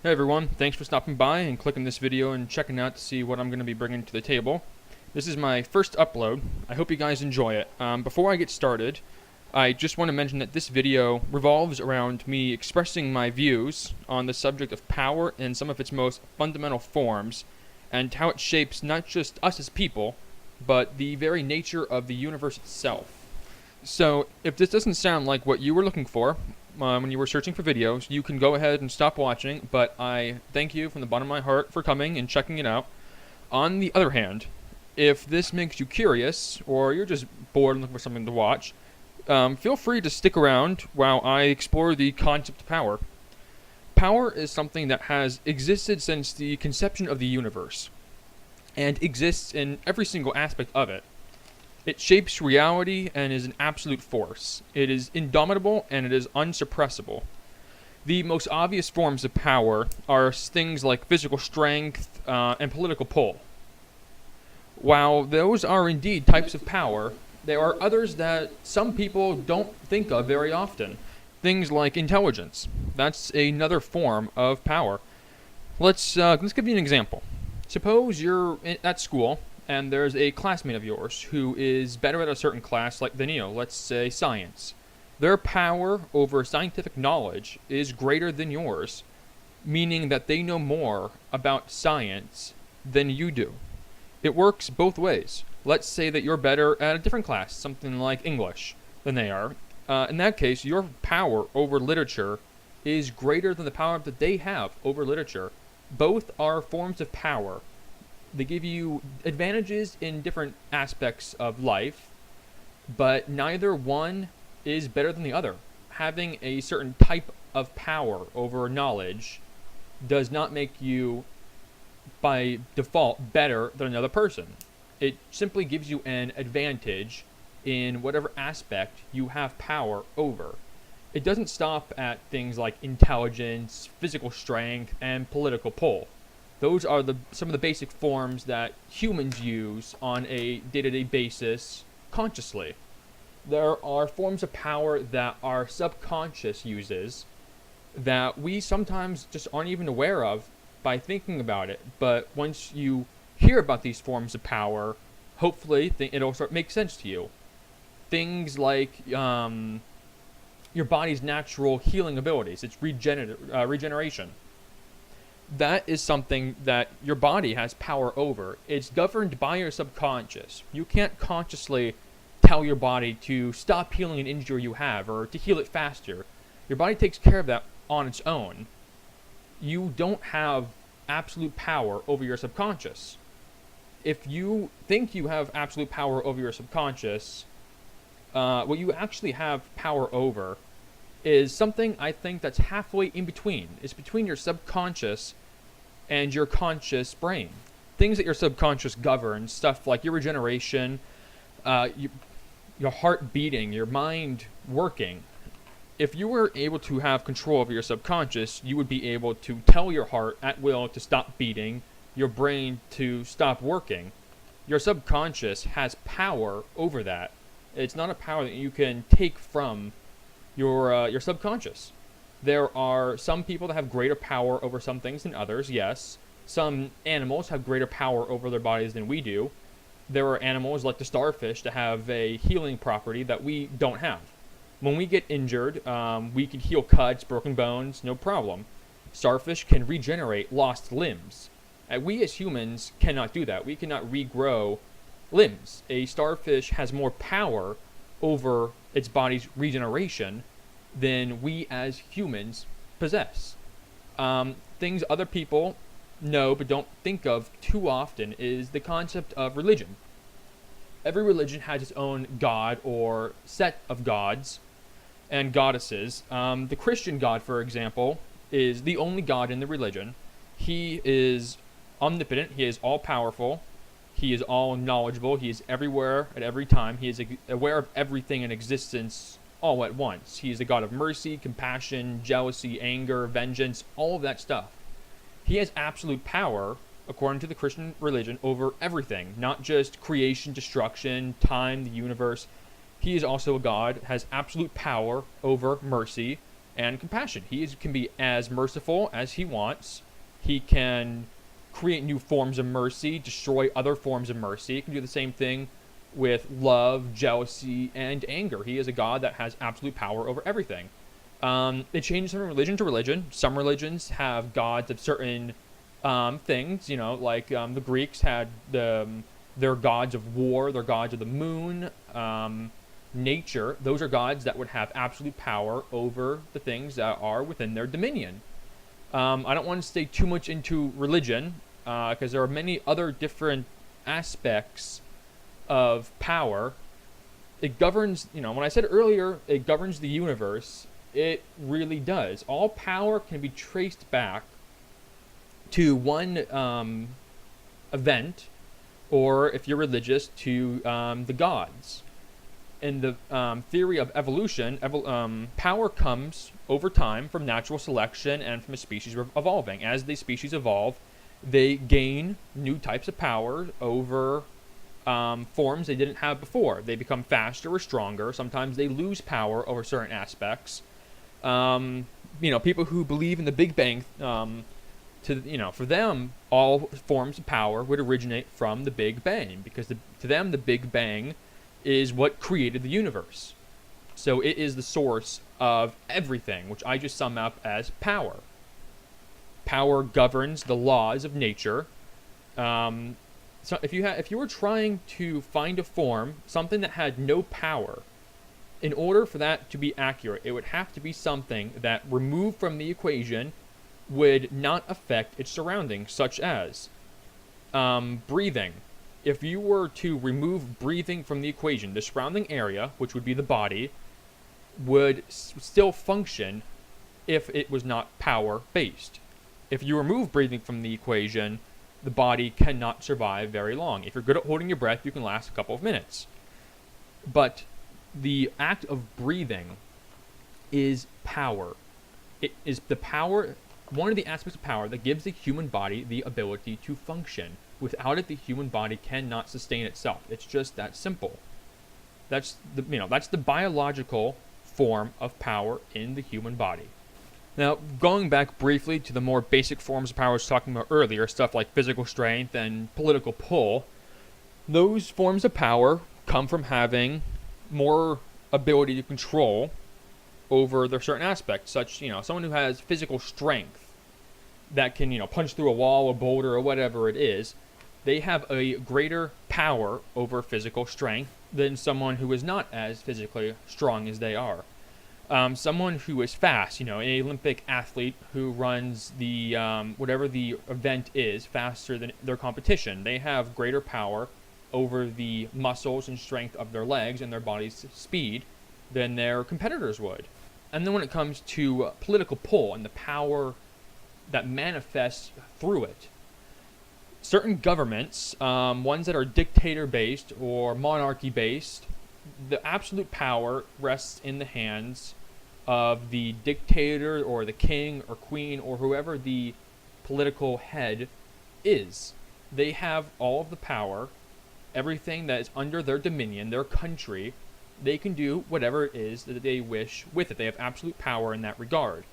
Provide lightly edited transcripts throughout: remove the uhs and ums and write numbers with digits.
Hey everyone, thanks for stopping by and clicking this video and checking out to see what I'm going to be bringing to the table. This is my first upload. I hope you guys enjoy it. Before I get started, I just want to mention that this video revolves around me expressing my views on the subject of power in some of its most fundamental forms, and how it shapes not just us as people, but the very nature of the universe itself. So, if this doesn't sound like what you were looking for when you were searching for videos, you can go ahead and stop watching, but I thank you from the bottom of my heart for coming and checking it out. On the other hand, if this makes you curious, or you're just bored and looking for something to watch, feel free to stick around while I explore the concept of power. Power is something that has existed since the conception of the universe, and exists in every single aspect of it. It shapes reality and is an absolute force. It is indomitable and it is unsuppressible. The most obvious forms of power are things like physical strength and political pull. While those are indeed types of power, there are others that some people don't think of very often. Things like intelligence. That's another form of power. Let's give you an example. Suppose you're at school and there's a classmate of yours who is better at a certain class than you, let's say science. Their power over scientific knowledge is greater than yours, meaning that they know more about science than you do. It works both ways. Let's say that you're better at a different class, something like English, than they are. In that case, your power over literature is greater than the power that they have over literature. Both are forms of power. They give you advantages in different aspects of life, but neither one is better than the other. Having a certain type of power over knowledge does not make you, by default, better than another person. It simply gives you an advantage in whatever aspect you have power over. It doesn't stop at things like intelligence, physical strength, and political pull. Those are some of the basic forms that humans use on a day-to-day basis consciously. There are forms of power that our subconscious uses that we sometimes just aren't even aware of by thinking about it. But once you hear about these forms of power, hopefully it'll start to make sense to you. Things like your body's natural healing abilities, its regeneration. That is something that your body has power over. It's governed by your subconscious. You can't consciously tell your body to stop healing an injury you have or to heal it faster. Your body takes care of that on its own. You don't have absolute power over your subconscious. If you think you have absolute power over your subconscious, what you actually have power over is something I think that's halfway in between. It's between your subconscious and your conscious brain. Things that your subconscious governs, stuff like your regeneration, your heart beating, your mind working. If you were able to have control over your subconscious, you would be able to tell your heart at will to stop beating, your brain to stop working. Your subconscious has power over that. It's not a power that you can take from your subconscious. There are some people that have greater power over some things than others, yes. Some animals have greater power over their bodies than we do. There are animals like the starfish that have a healing property that we don't have. When we get injured, we can heal cuts, broken bones, no problem. Starfish can regenerate lost limbs. We as humans cannot do that. We cannot regrow limbs. A starfish has more power over its body's regeneration than we as humans possess. Things other people know but don't think of too often is the concept of religion. Every religion has its own god or set of gods and goddesses. The Christian God, for example, is the only god in the religion. He is omnipotent. He is all-powerful. He is all-knowledgeable. He is everywhere at every time. He is aware of everything in existence all at once. He is the God of mercy, compassion, jealousy, anger, vengeance, all of that stuff. He has absolute power, according to the Christian religion, over everything, not just creation, destruction, time, the universe. He is also a God, has absolute power over mercy, and compassion. Can be as merciful as he wants. He can create new forms of mercy, destroy other forms of mercy. He can do the same thing with love, jealousy, and anger. He is a God that has absolute power over everything. It changes from religion to religion. Some religions have gods of certain things, like the Greeks had their gods of war, their gods of the moon, nature. Those are gods that would have absolute power over the things that are within their dominion. I don't want to stay too much into religion because there are many other different aspects of power. It governs, when I said earlier, it governs the universe. It really does. All power can be traced back to one event, or if you're religious, to the gods. In the theory of evolution, power comes over time from natural selection and from a species evolving. As the species evolve, they gain new types of power over forms they didn't have before. They become faster or stronger. Sometimes they lose power over certain aspects. People who believe in the Big Bang, for them, all forms of power would originate from the Big Bang, because to them, the Big Bang is what created the universe. So it is the source of everything, which I just sum up as power. Power governs the laws of nature. So if you were trying to find a form, something that had no power, in order for that to be accurate, it would have to be something that, removed from the equation, would not affect its surroundings, such as breathing. If you were to remove breathing from the equation, the surrounding area, which would be the body, would still function if it was not power-based. If you remove breathing from the equation, the body cannot survive very long. If you're good at holding your breath, you can last a couple of minutes. But the act of breathing is power. It is the power, one of the aspects of power that gives the human body the ability to function. Without it, the human body cannot sustain itself. It's just that simple. That's the biological form of power in the human body. Now, going back briefly to the more basic forms of power I was talking about earlier, stuff like physical strength and political pull, those forms of power come from having more ability to control over their certain aspects, such, someone who has physical strength that can, punch through a wall, a boulder, or whatever it is, they have a greater power over physical strength than someone who is not as physically strong as they are. Someone who is fast, an Olympic athlete who runs the whatever the event is faster than their competition, they have greater power over the muscles and strength of their legs and their body's speed than their competitors would. And then when it comes to political pull and the power that manifests through it, certain governments, ones that are dictator-based or monarchy-based, the absolute power rests in the hands of the dictator or the king or queen or whoever the political head is. They have all of the power, everything that is under their dominion, their country. They can do whatever it is that they wish with it. They have absolute power in that regard.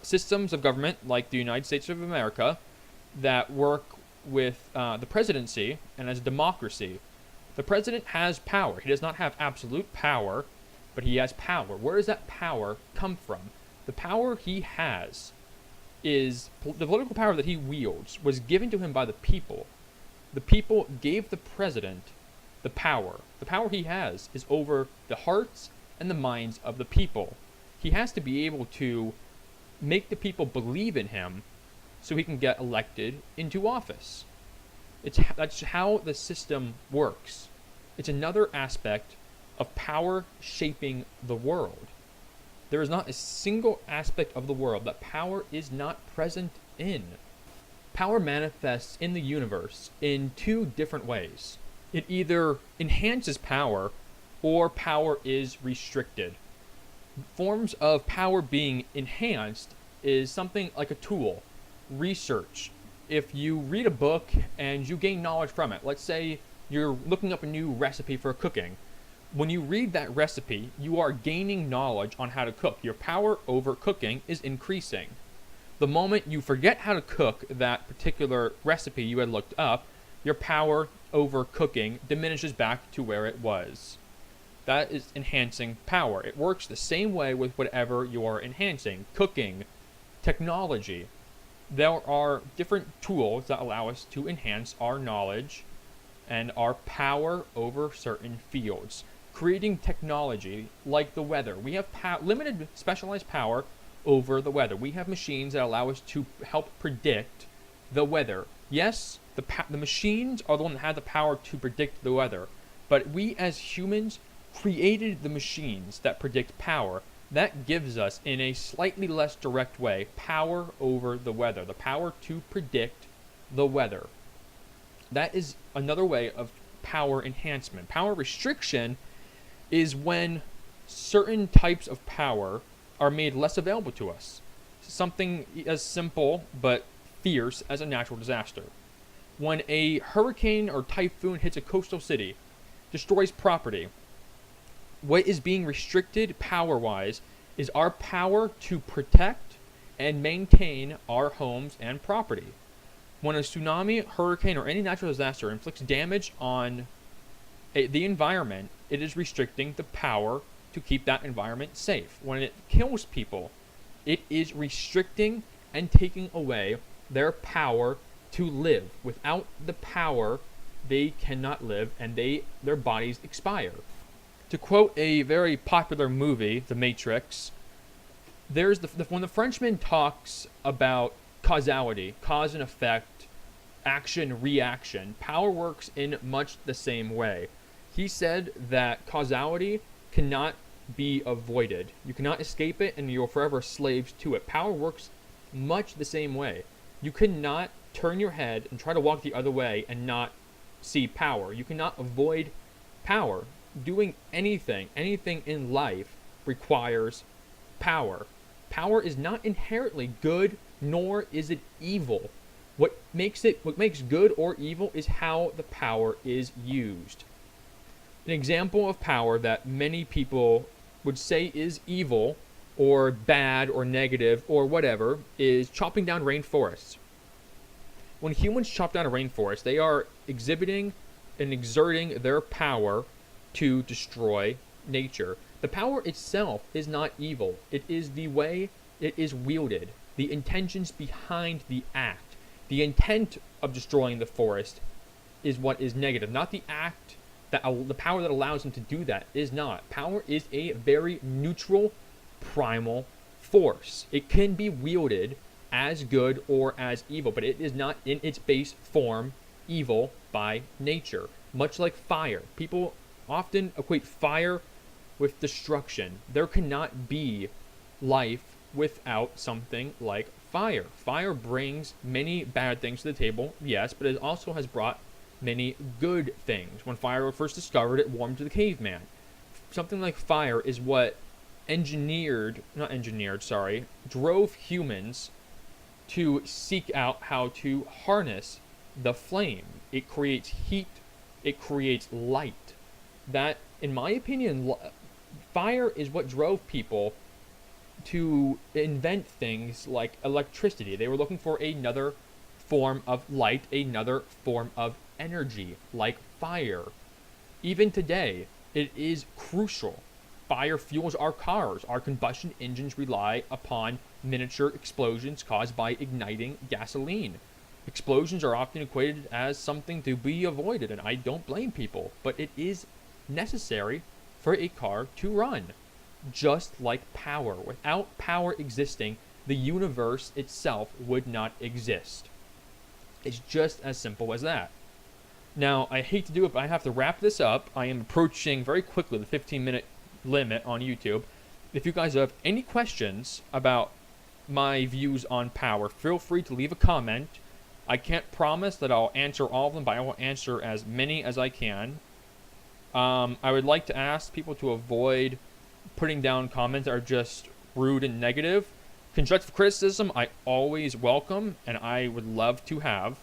Systems of government like the United States of America that work with the presidency and as a democracy, the president has power. He does not have absolute power, but he has power. Where does that power come from? The power he has is, the political power that he wields was given to him by the people. The people gave the president the power. The power he has is over the hearts and the minds of the people. He has to be able to make the people believe in him so he can get elected into office. That's how the system works. It's another aspect of power shaping the world. There is not a single aspect of the world that power is not present in. Power manifests in the universe in two different ways. It either enhances power or power is restricted. Forms of power being enhanced is something like a tool. Research. If you read a book and you gain knowledge from it, let's say you're looking up a new recipe for cooking, When you read that recipe, you are gaining knowledge on how to cook. Your power over cooking is increasing. The moment you forget how to cook that particular recipe you had looked up, your power over cooking diminishes back to where it was. That is enhancing power. It works the same way with whatever you are enhancing. Cooking, technology. There are different tools that allow us to enhance our knowledge and our power over certain fields. Creating technology like the weather. We have limited specialized power over the weather. We have machines that allow us to help predict the weather. Yes, the machines are the one that have the power to predict the weather, but we as humans created the machines that predict power. That gives us, in a slightly less direct way, power over the weather, the power to predict the weather. That is another way of power enhancement. Power restriction is when certain types of power are made less available to us. Something as simple but fierce as a natural disaster. When a hurricane or typhoon hits a coastal city, destroys property, what is being restricted power-wise is our power to protect and maintain our homes and property. When a tsunami, hurricane, or any natural disaster inflicts damage on the environment, it is restricting the power to keep that environment safe. When it kills people, it is restricting and taking away their power to live. Without the power, they cannot live, and their bodies expire. To quote a very popular movie, The Matrix, there's when the Frenchman talks about causality, cause and effect, action, reaction, power works in much the same way. He said that causality cannot be avoided. You cannot escape it, and you're forever slaves to it. Power works much the same way. You cannot turn your head and try to walk the other way and not see power. You cannot avoid power. Doing anything in life requires power. Power is not inherently good, nor is it evil. What makes good or evil is how the power is used. An example of power that many people would say is evil or bad or negative or whatever is chopping down rainforests. When humans chop down a rainforest, they are exhibiting and exerting their power to destroy nature. The power itself is not evil. It is the way it is wielded, the intentions behind the act. The intent of destroying the forest is what is negative, not the act. The power that allows him to do that is not. Power is a very neutral, primal force. It can be wielded as good or as evil, but it is not in its base form evil by nature. Much like fire. People often equate fire with destruction. There cannot be life without something like fire. Fire brings many bad things to the table, yes, but it also has brought many good things. When fire was first discovered, it warmed the caveman. Something like fire is what drove humans to seek out how to harness the flame. It creates heat, it creates light. That, in my opinion, fire is what drove people to invent things like electricity. They were looking for another form of light, another form of energy, like fire. Even today, it is crucial. Fire fuels our cars. Our combustion engines rely upon miniature explosions caused by igniting gasoline. Explosions are often equated as something to be avoided, and I don't blame people, but it is necessary for a car to run. Just like power. Without power existing, the universe itself would not exist. It's just as simple as that. Now, I hate to do it, but I have to wrap this up. I am approaching very quickly the 15-minute limit on YouTube. If you guys have any questions about my views on power, feel free to leave a comment. I can't promise that I'll answer all of them, but I will answer as many as I can. I would like to ask people to avoid putting down comments that are just rude and negative. Constructive criticism I always welcome, and I would love to have.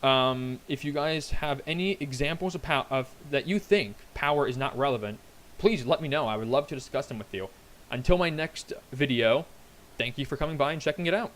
If you guys have any examples of that you think power is not relevant, please let me know. I would love to discuss them with you. Until my next video, thank you for coming by and checking it out.